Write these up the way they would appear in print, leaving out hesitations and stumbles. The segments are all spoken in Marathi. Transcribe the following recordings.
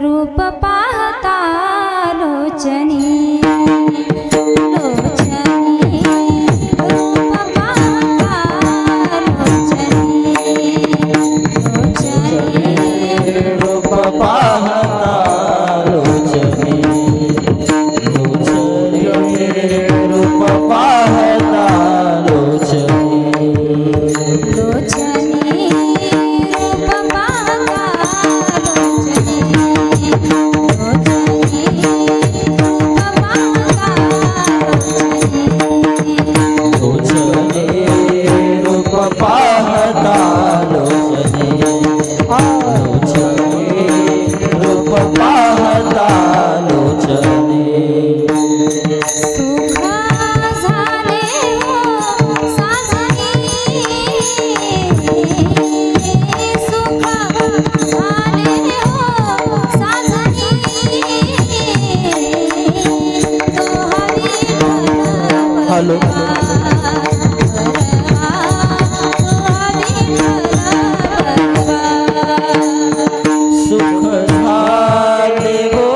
रूप पाहता लोचनी लोचनी रूप पाहता लोचनी लोचनी रूप पाहता लोचनी लोचनी रूप पाहता लोचनी लोचनी रूप पाहता हॅलो सुख झाले गो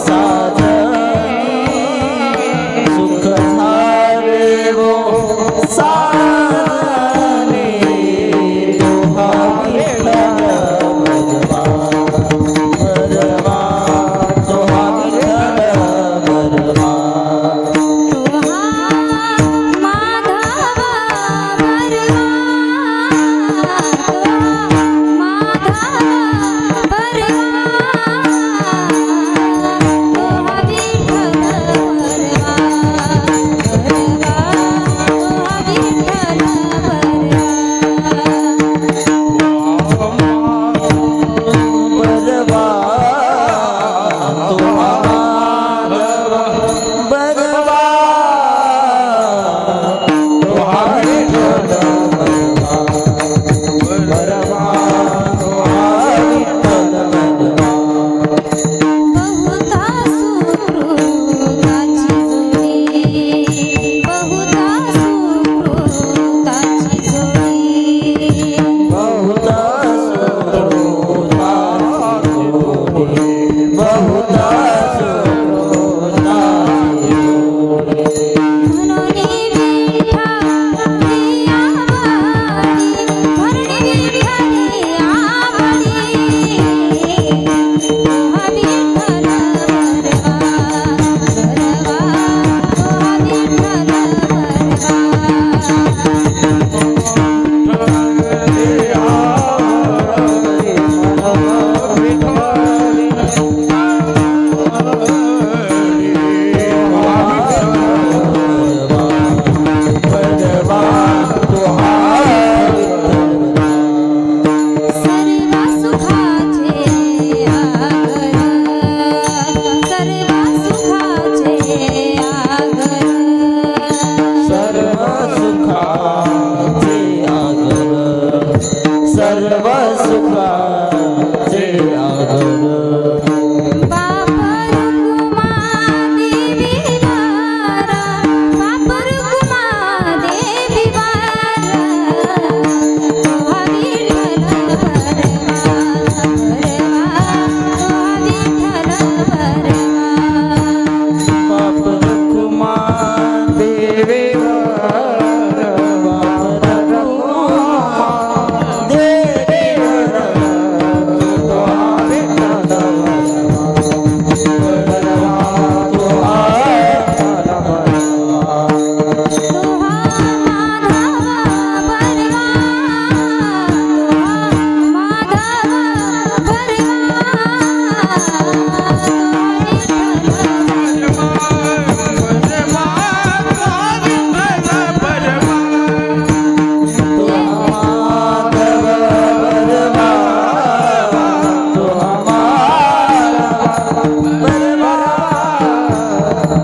साजनी सुख झाले गो साजनी तुहा विठ्ठल भरवा तुहा विठ्ठल भरवा बहुता सर्व सुखाचे आगर बाप रुक्मा देवी वार बाप रुक्मा देवी वार बाप रखुमा देवी वर बाप रखुमा देवी वर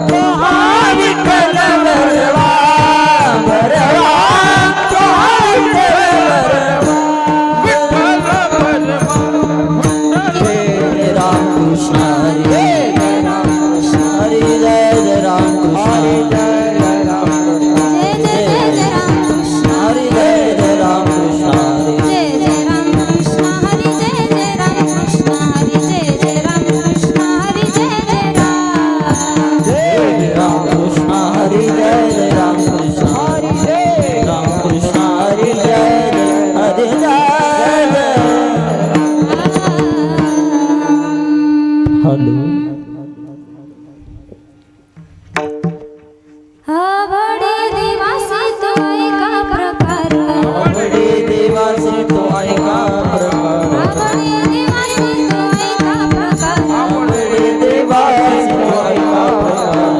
तो विठ्ठल तो आवडे देवासी तो एका प्रकार आवडे देवाचे तो ऐका प्रकार आवडे देवासी तो एका प्रकार आवडे देवाचे तो ऐका प्रकार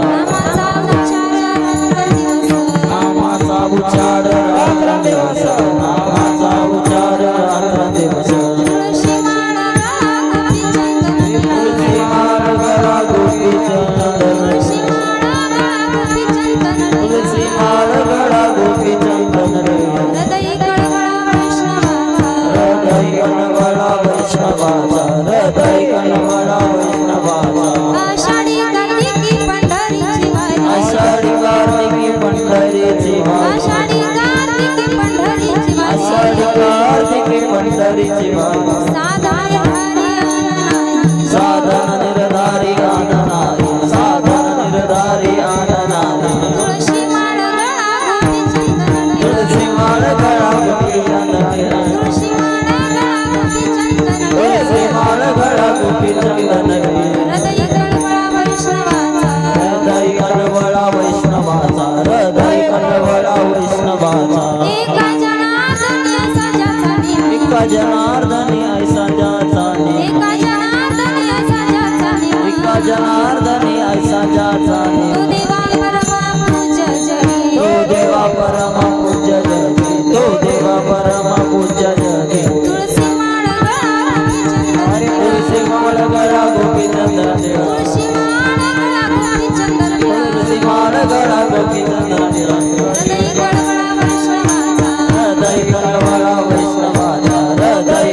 नामाचा उच्चार दिवस नामाचा उच्चार रात्र दिवस तुळशी माळा गोपी चंदन तुळशी माळ गळा गोपी चंदन हृदय कळवळा वैष्णवाचा हृदय कणवळा वैष्णवाचा हृदय कणवळा वैष्णवाचा आषाढी कार्तिकी पंढरीची वारी आषाढी कार्तिकी पंढरीची वारी आषाढी कार्तिकी पंढरीची वारी आषाढी कार्तिकी पंढरीची वारी साधन निर्धारी साधन निर्धारी आननारी साधन निर्धारी आननारी तुळशी माळ गळा गोपी चंदन तुळशी माळ गळा गोपी चंदन तुळशी माळ गळा गोपी चंदन तुळशी माळ गळा गोपी चंदन हृदय कळवळा वैष्णवाचा हृदय कणवळा वैष्णवाचा हृदय कणवळा वैष्णवाचा एका जनार्दनी असा ज्याचा नेम एका जनार्दनी ऐसा ज्याचा नेम एका जनार्दनी असा ज्याचा नेम एका जनार्दनी ऐसा ज्याचा तो नेम देवा परमा पूज्य जगी तो देवा परमा पूज्य जगी तुळशी माळ गळा गोपी चंदन तुळशी माळ गळा गोपी चंदन हृदय कळवळा वैष्णवाचा हृदय कणवळा वैष्णवाचा हृदय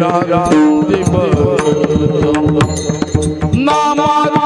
रागांती नामाचा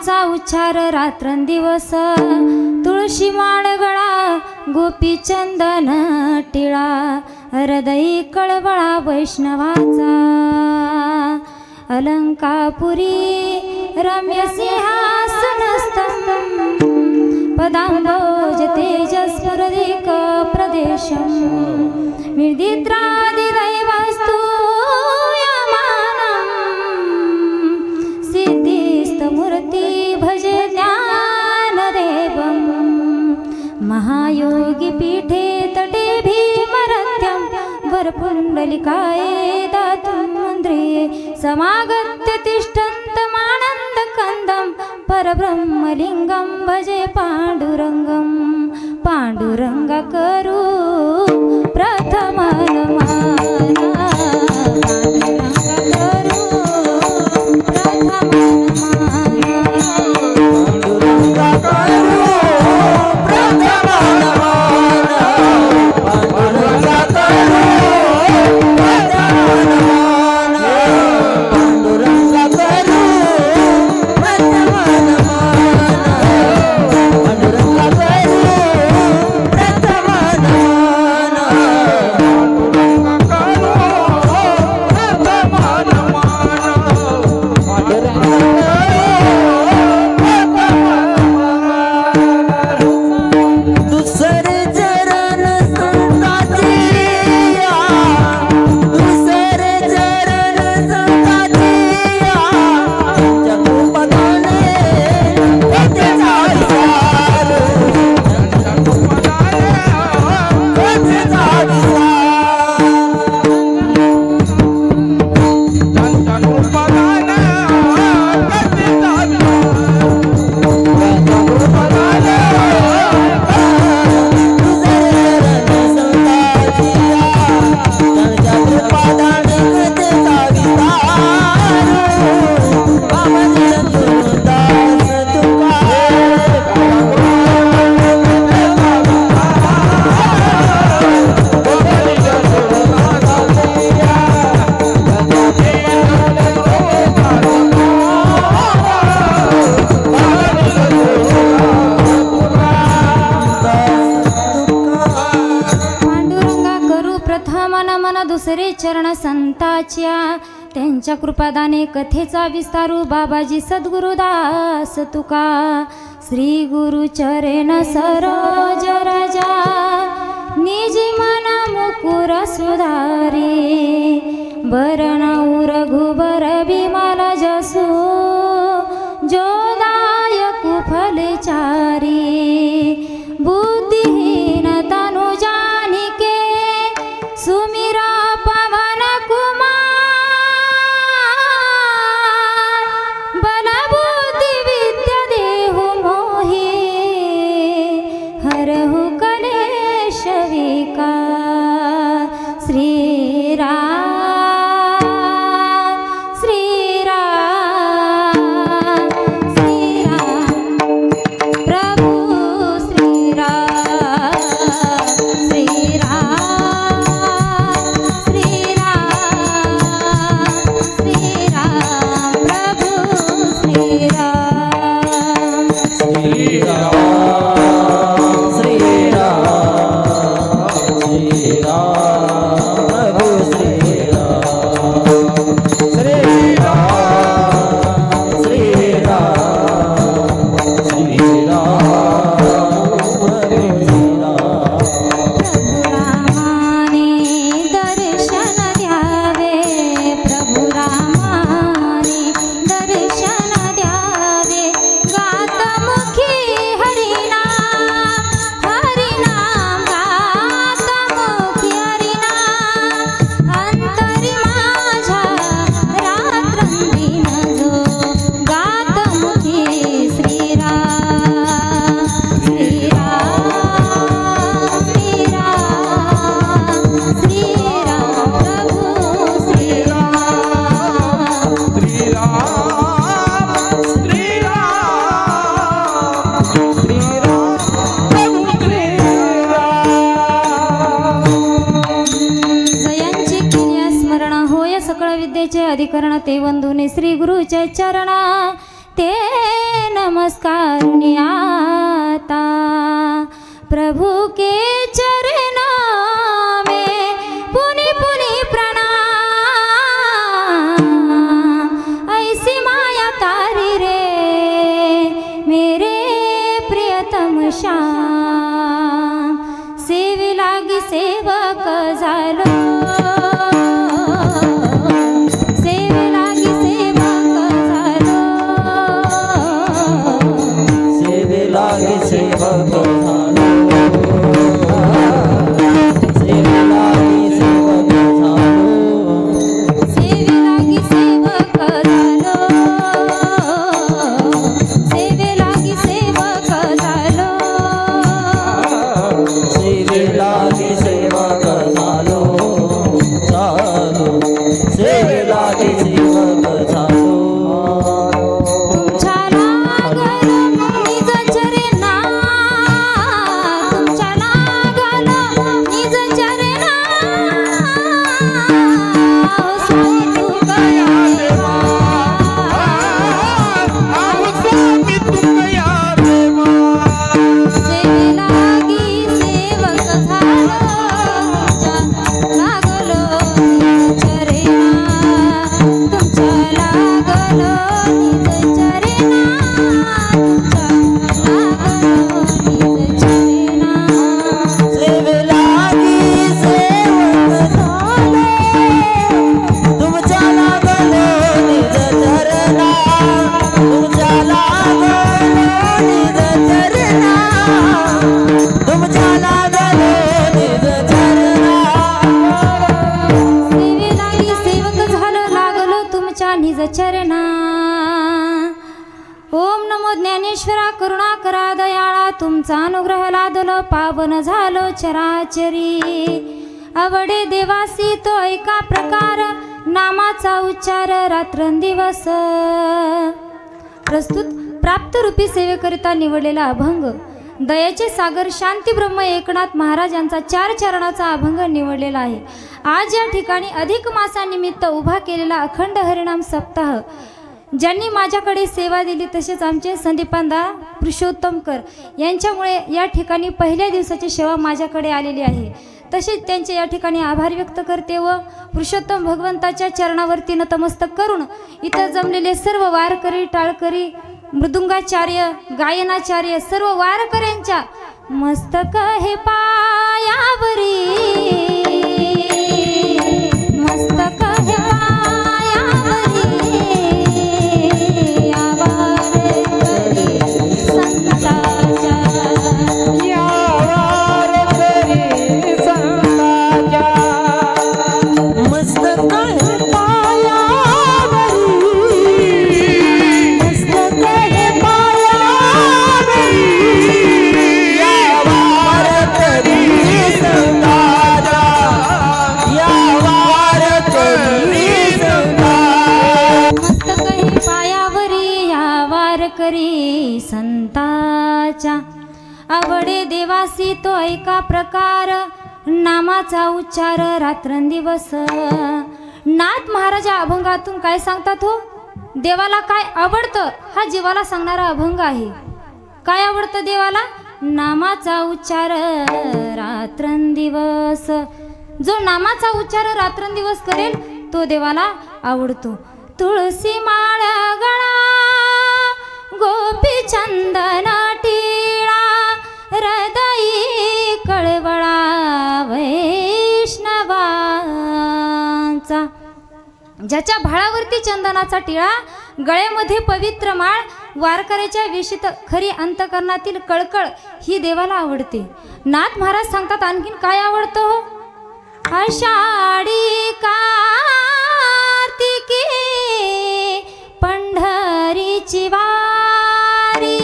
नामाचा उच्चार रात्रंदिवस तुळशी माळ गळा गोपी चंदन टिळा हृदयी कळवळा वैष्णवाचा अलंकापुरी रम्य सिंहासनस्थं पदांबोज तेजस्फुरदिक प्रदेशं विदित्रादिदैवस्तु यमानं सिद्धिस्तमूर्ति भजे ज्ञानदेवं महायोगी पीठे तटे भीमरथ्यं वरपुण्डलिकाये दातुन्द्रिये समागत्य तिष्ठन्तमानन्दकन्दं परब्रह्मलिङ्गं भजे पाण्डुरङ्गं पाण्डुरङ्ग करू प्रथम नमः दुसरे चरण संताच्या त्यांच्या कृपादाने कथेचा विस्तारू बाबाजी सद्गुरुदास तुका श्री गुरु चरण सरोज राजा निजी मन मुकुर सुधारी बरनाऊ रघुबर बिमल जसू जोदायक फलचारी बुद्धिहीन तनु जानिके सुमिरा पवन कुमार बल बुद्धि विद्या देहु मोहि हरहु कलेश विकार श्री राम श्री राम श्री राम प्रभु श्री राम श्री राम श्री राम श्री राम प्रभु श्री राम रामाने दर्शन द्यावे प्रभु रामाने दर्शन द्यावे गातमुखी हरिनाम हरिनाम गातमुखी हरिनाम अंतरी माझ्या रात्रंदिन जो गातमुखी श्रीराम श्रीराम श्रीराम श्रीराम प्रभु श्रीराम जयांची किनिया स्मरण होय सकळ विद्येचे अधिकरण ते वंदुने श्री गुरुचे चरणा ते न नमस्कारुनी आता प्रभु के चरणों में पुनि पुनि प्रणाम। ऐसी माया तारी रे मेरे प्रियतम श्याम, सेवे लागी सेवक झालो, सेवे लागी सेवक झालो, सेवे लागे सेवक झालो, सेवे लागे सेवक झालो, सेवे लागी सेवक झालो, सेवे लागी सेवक झालो, सेवे लागे सेवक झालो, सेवे लागे सेवक झालो, तुमच्या लागलो निज चरणा, तुमच्या लागलो निज चरणा, स्वामी तुकया देवा, स्वामी तुकया देवा, सेवे लागी सेवक झालो, तुमच्या लागलो निज चरणा, तुमच्या लागलो निज चरणा, तुमच्या लागलो निज चरणा, सेवे लागे सेवक झालो, तुमच्या लागलो निज चरणा, तुमच्या लागलो निज चरणा, तुमच्या लागलो निज चरणा, सेवे लागी सेवक झालो, लागलो तुमच्या निज चरणा। ओम नमो ज्ञानेश्वरा करुणा करा दयाळा, तुमचा अनुग्रह लादलो पावन झालो चराचरी, आवडे देवासी तो एका प्रकार, नामाचा उच्चार रात्रंदिवस। प्रस्तुत प्राप्त रूपी सेवेकरिता निवडलेला अभंग, दयाचे सागर शांती ब्रह्म एकनाथ महाराज यांचा 4 चरणाचा अभंग निवडलेला आहे। आज या ठिकाणी अधिक मासानिमित्त उभा केलेला अखंड हरिनाम सप्ताह ज्यांनी माझ्याकडे सेवा दिली, तसेच आमचे संदीपानदा पुरुषोत्तमकर यांच्यामुळे या ठिकाणी पहिल्या दिवसाची सेवा माझ्याकडे आलेली आहे। तसेच त्यांचे या ठिकाणी आभार व्यक्त करते व पुरुषोत्तम भगवंताच्या चरणावरती नतमस्तक करून इथं जमलेले सर्व वारकरी, टाळकरी, मृदुंगाचार्य, गायनाचार्य सर्व वारकऱ्यांच्या मस्तक हे पायावरी, मस्तक हे पायावरी, आवारकरी संताच्या, या वारकरी संताच्या, मस्तक हे पायावरी, मस्तक हे पायावरी, या वारकरी संताच्या, या वारकरी संताच्या, मस्तक हे पायावरी या वारकरी संताच्या, आवडे देवासी तो एका प्रकार, नामाचा उच्चार रात्रंदिवस। नाथ महाराज या अभंगातून काय सांगतात हो? देवाला काय आवडतं हा जीवाला सांगणारा अभंग आहे। काय आवडतं देवाला? नामाचा उच्चार रात्रंदिवस। जो नामाचा उच्चार रात्रंदिवस करेल तो देवाला आवडतो। तुळसी माळ गळा, गोपी चंदन टिळा, हृदयी कळवळा वैष्णवांचा। ज्याच्या भाळावरती चंदनाचा टिळा, गळ्यामध्ये पवित्र माळ, वारकऱ्याच्या वेशीत खरी अंतकरणातील कळकळ ही देवाला आवडते। नाथ महाराज सांगतात आणखीन काय आवडतं हो? आषाढी कार्तिकी पंढरीची वारी,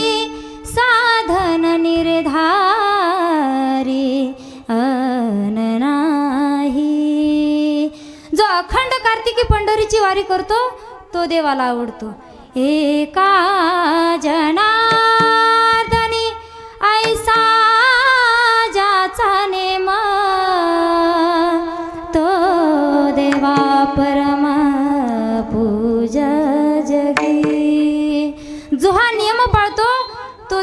साधन निर्धारी अन नाही। जो अखंड कार्तिकी पंढरीची वारी करतो तो देवाला आवडतो। एका जनार्दनी ऐसा ज्याचा नेम, तो देवा परम पूज जगी। जो हा नियम पाळतो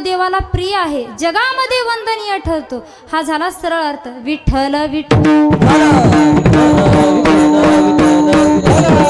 देवाला प्रिय आहे, जगामध्ये वंदनीय ठरतो. हा झाला सरळ अर्थ. विठ्ठल विठ्ठल विठ्ठल विठ्ठल विठ्ठल विठ्ठल